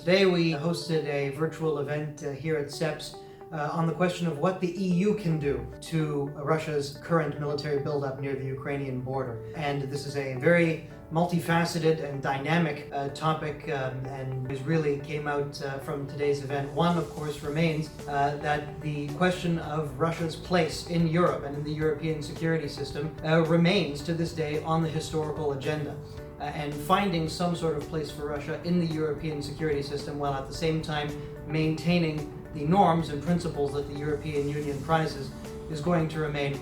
Today we hosted a virtual event here at CEPS on the question of what the EU can do to Russia's current military buildup near the Ukrainian border. And this is a very multifaceted and dynamic topic, and it really came out from today's event. One, of course, remains that the question of Russia's place in Europe and in the European security system remains to this day on the historical agenda. And finding some sort of place for Russia in the European security system while at the same time maintaining the norms and principles that the European Union prizes is going to remain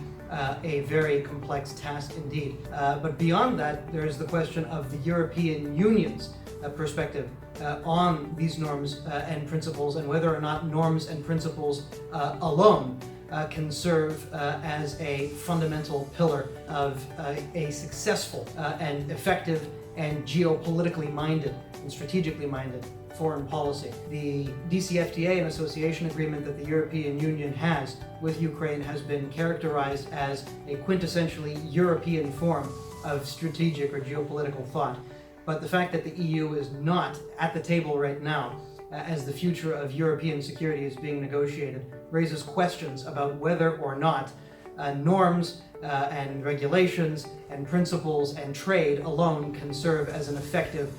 a very complex task indeed. But beyond that, there is the question of the European Union's perspective on these norms and principles, and whether or not norms and principles alone can serve as a fundamental pillar of a successful and effective and geopolitically minded and strategically minded foreign policy. The DCFTA, an association agreement that the European Union has with Ukraine, has been characterized as a quintessentially European form of strategic or geopolitical thought. But the fact that the EU is not at the table right now as the future of European security is being negotiated raises questions about whether or not norms and regulations and principles and trade alone can serve as an effective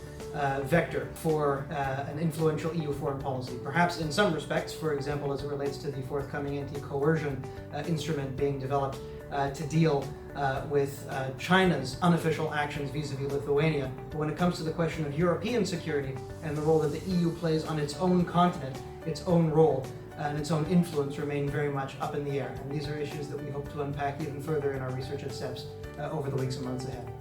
vector for an influential EU foreign policy. Perhaps in some respects, for example, as it relates to the forthcoming anti-coercion instrument being developed to deal with China's unofficial actions vis-a-vis Lithuania. But when it comes to the question of European security and the role that the EU plays on its own continent, its own role and its own influence remain very much up in the air. And these are issues that we hope to unpack even further in our research at CEPS over the weeks and months ahead.